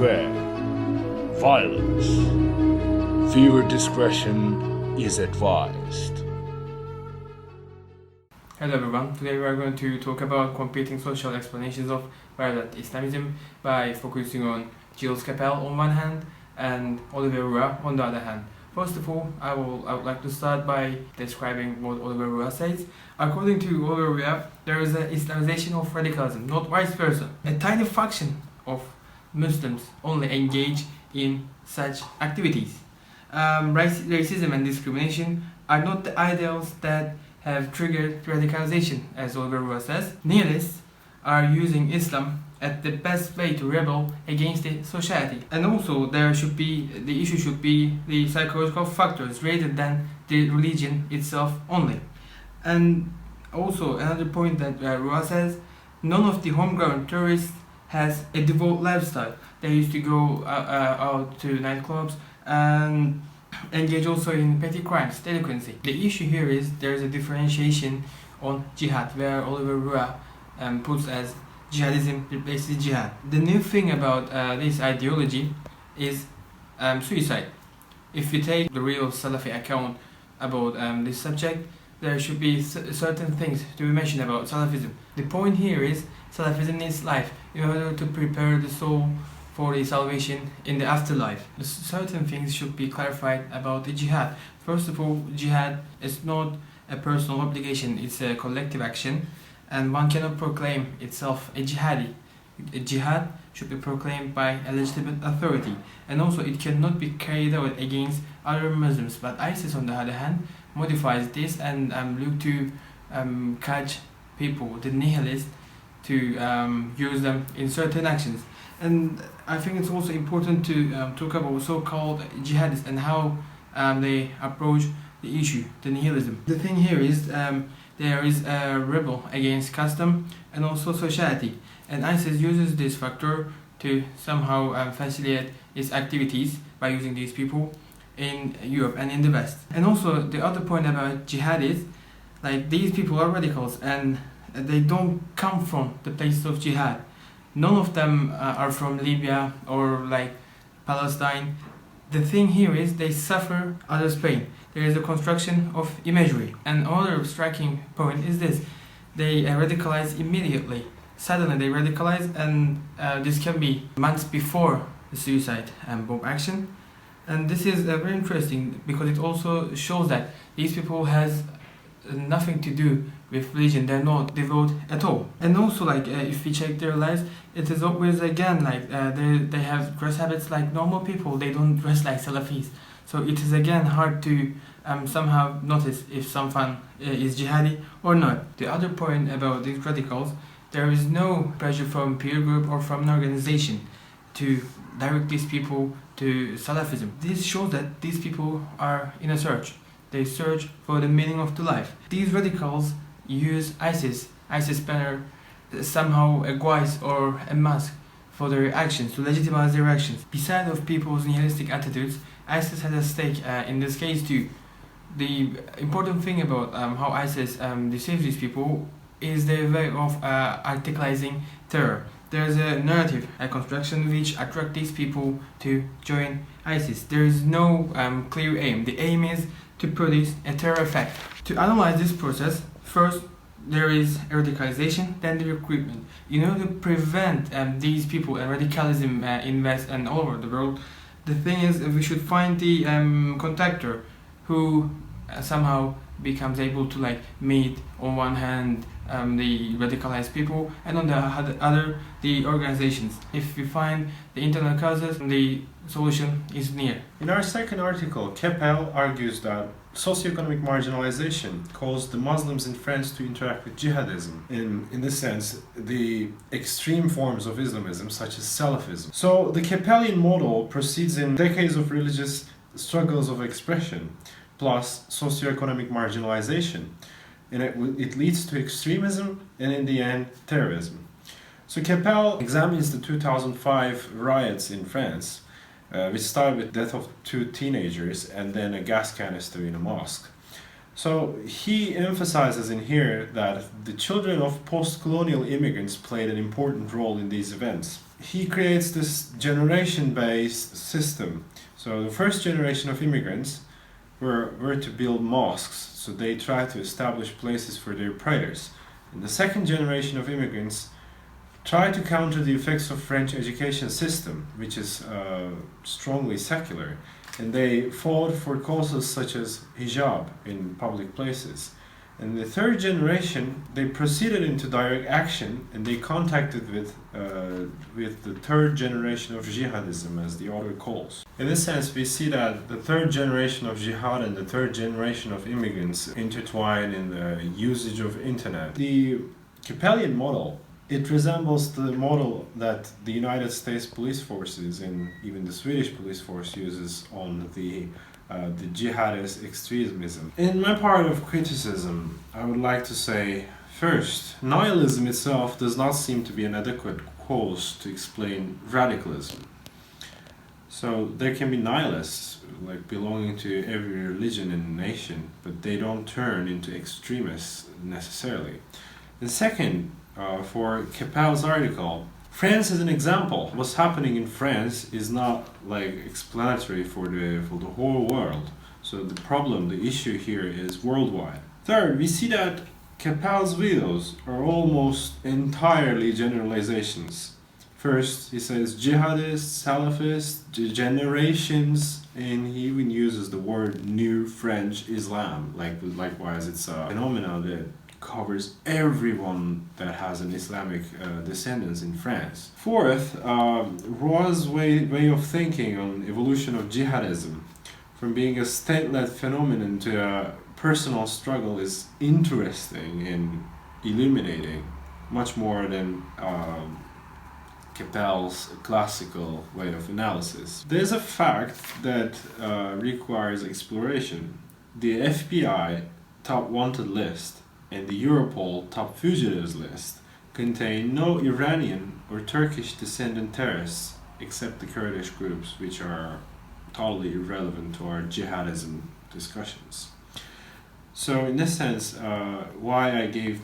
rare. Violence. Viewer discretion is advised. Hello everyone, today we are going to talk about competing social explanations of violent Islamism by focusing on Gilles Kepel on one hand and Olivier Roy on the other hand. First of all, I would like to start by describing what Olivier Roy says. According to Olivier Roy, there is an Islamization of radicalism, not vice versa. A tiny fraction of Muslims only engage in such activities. Racism and discrimination are not the ideals that have triggered radicalization, as Olivier Roy says. Nihilists are using Islam as the best way to rebel against the society. And also the issue should be the psychological factors rather than the religion itself only. And also another point that Roy says, none of the homegrown terrorists has a devout lifestyle. They used to go out to nightclubs and engage also in petty crimes, delinquency. The issue here is there is a differentiation on jihad, where Olivier Roy puts as jihadism replaces jihad. The new thing about this ideology is suicide. If you take the real Salafi account about this subject, there should be certain things to be mentioned about Salafism. The point here is Salafism needs life in order to prepare the soul for the salvation in the afterlife. Certain things should be clarified about the jihad. First of all, jihad is not a personal obligation, it's a collective action, and one cannot proclaim itself a jihadi. A jihad should be proclaimed by a legitimate authority, and also it cannot be carried out against other Muslims. But ISIS, on the other hand, modifies this and look to catch people, the nihilists, to use them in certain actions. And I think it's also important to talk about so-called jihadists and how they approach the issue, the nihilism. The thing here is there is a rebel against custom and also society, and ISIS uses this factor to somehow facilitate its activities by using these people in Europe and in the West. And also the other point about jihadists, like these people are radicals and they don't come from the place of jihad. None of them are from Libya or like Palestine. The thing here is they suffer others' pain. There is a construction of imagery. And another striking point is this: they radicalize immediately. Suddenly they radicalize, and this can be months before the suicide bomb action. And this is very interesting because it also shows that these people has nothing to do with religion. They're not devout at all. And also if we check their lives, it is always again they have dress habits like normal people. They don't dress like Salafis. So it is again hard to somehow notice if someone is jihadi or not. The other point about these radicals, there is no pressure from peer group or from an organization to direct these people to Salafism. This shows that these people are in a search. They search for the meaning of the life. These radicals use ISIS banner, somehow a guise or a mask for their actions, to legitimize their actions. Besides of people's nihilistic attitudes, ISIS has a stake in this case too. The important thing about how ISIS deceives these people is their way of articulating terror. There is a narrative, a construction which attracts these people to join ISIS. There is no clear aim. The aim is to produce a terror effect. To analyze this process, first there is radicalization, then the recruitment. In order to prevent these people and radicalism in West and all over the world, the thing is we should find the contactor who somehow becomes able to meet on one hand the radicalized people and on the other the organizations. If we find the internal causes, the solution is near. In our second article, Kepel argues that socioeconomic marginalization caused the Muslims in France to interact with jihadism. In this sense, the extreme forms of Islamism, such as Salafism. So the Kepelian model proceeds in decades of religious struggles of expression, plus socioeconomic marginalization. And it leads to extremism and, in the end, terrorism. So Kepel examines the 2005 riots in France, which started with the death of 2 teenagers and then a gas canister in a mosque. So he emphasizes in here that the children of post-colonial immigrants played an important role in these events. He creates this generation-based system. So the first generation of immigrants were to build mosques, so they tried to establish places for their prayers. And the second generation of immigrants tried to counter the effects of French education system, which is strongly secular. And they fought for causes such as hijab in public places. And the third generation, they proceeded into direct action, and they contacted with the third generation of jihadism, as the author calls. In this sense, we see that the third generation of jihad and the third generation of immigrants intertwine in the usage of internet. The Capellian model, it resembles the model that the United States police forces and even the Swedish police force uses on the jihadist extremism. In my part of criticism, I would like to say, first, nihilism itself does not seem to be an adequate cause to explain radicalism. So there can be nihilists, like belonging to every religion and nation, but they don't turn into extremists necessarily. And second, for Capel's article, France is an example. What's happening in France is not like explanatory for the whole world. So the problem, the issue here is worldwide. Third, we see that Capel's videos are almost entirely generalizations. First, he says jihadists, Salafists, generations, and he even uses the word New French Islam. Likewise, it's a phenomenon that covers everyone that has an Islamic descendants in France. Fourth, Roy's way of thinking on evolution of jihadism from being a state-led phenomenon to a personal struggle is interesting and illuminating, much more than Capel's classical way of analysis. There's a fact that requires exploration. The FBI top wanted list and the Europol top fugitives list contain no Iranian or Turkish descendant terrorists except the Kurdish groups, which are totally irrelevant to our jihadism discussions. So in this sense, why I gave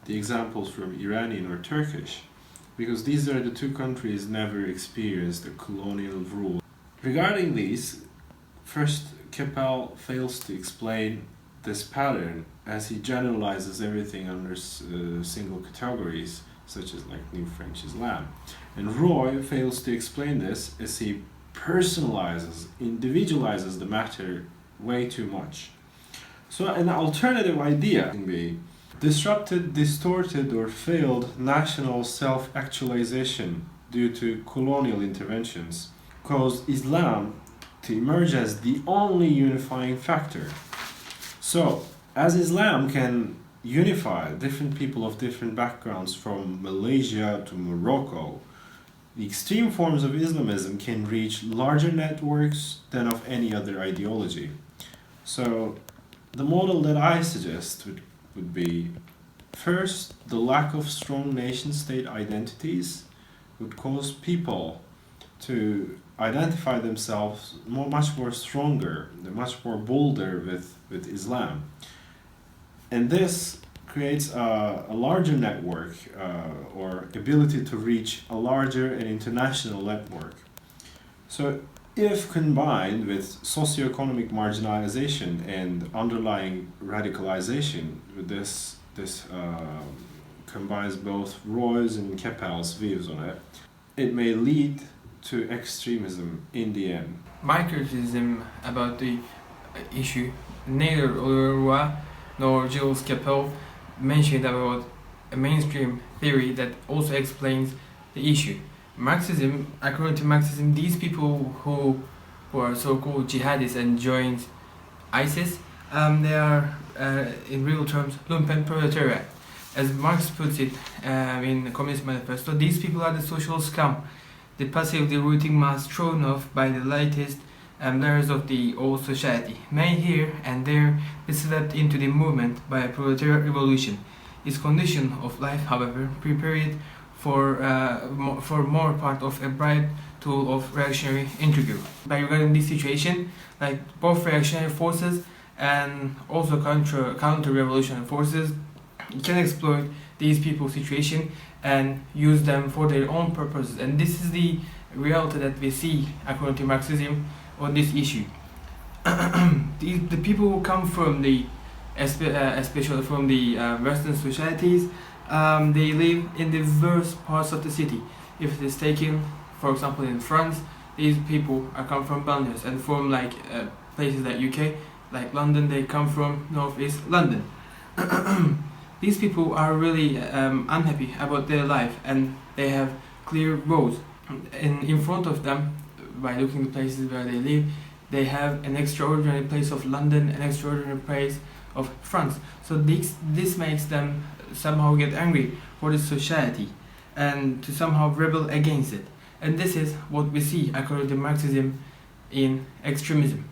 the examples from Iranian or Turkish, because these are the two countries never experienced a colonial rule. Regarding these, first, Capel fails to explain this pattern as he generalizes everything under single categories, such as like New French Islam. And Roy fails to explain this as he personalizes, individualizes the matter way too much. So an alternative idea can be disrupted, distorted, or failed national self-actualization due to colonial interventions caused Islam to emerge as the only unifying factor. So, as Islam can unify different people of different backgrounds from Malaysia to Morocco, the extreme forms of Islamism can reach larger networks than of any other ideology. So, the model that I suggest would be, first, the lack of strong nation-state identities would cause people to identify themselves much more stronger, much more bolder with Islam. And this creates a larger network or ability to reach a larger and international network. So if combined with socioeconomic marginalization and underlying radicalization, this combines both Roy's and Capel's views on it, it may lead to extremism in the end. My criticism about the issue, neither Roy nor Gilles Capel mentioned about a mainstream theory that also explains the issue. Marxism, according to Marxism, these people who are so-called jihadists and joined ISIS, they are in real terms lumpen proletariat. As Marx puts it in the Communist Manifesto, these people are the social scum, the passively rooting mass thrown off by the latest layers of the old society, may here and there be swept into the movement by a proletariat revolution. Its condition of life, however, prepared it for more part of a bribe tool of reactionary intrigue. By regarding this situation, like both reactionary forces and also counter-revolutionary forces can exploit these people's situation and use them for their own purposes. And this is the reality that we see according to Marxism on this issue. The people who come from the, especially from the Western societies, they live in the worst parts of the city. If it is taken, for example, in France, these people are come from banlieues, and from like places like UK, like London, they come from northeast London. These people are really unhappy about their life, and they have clear roads in front of them. By looking at places where they live, they have an extraordinary place of London, an extraordinary place of France. So this makes them somehow get angry for the society and to somehow rebel against it. And this is what we see according to Marxism in extremism.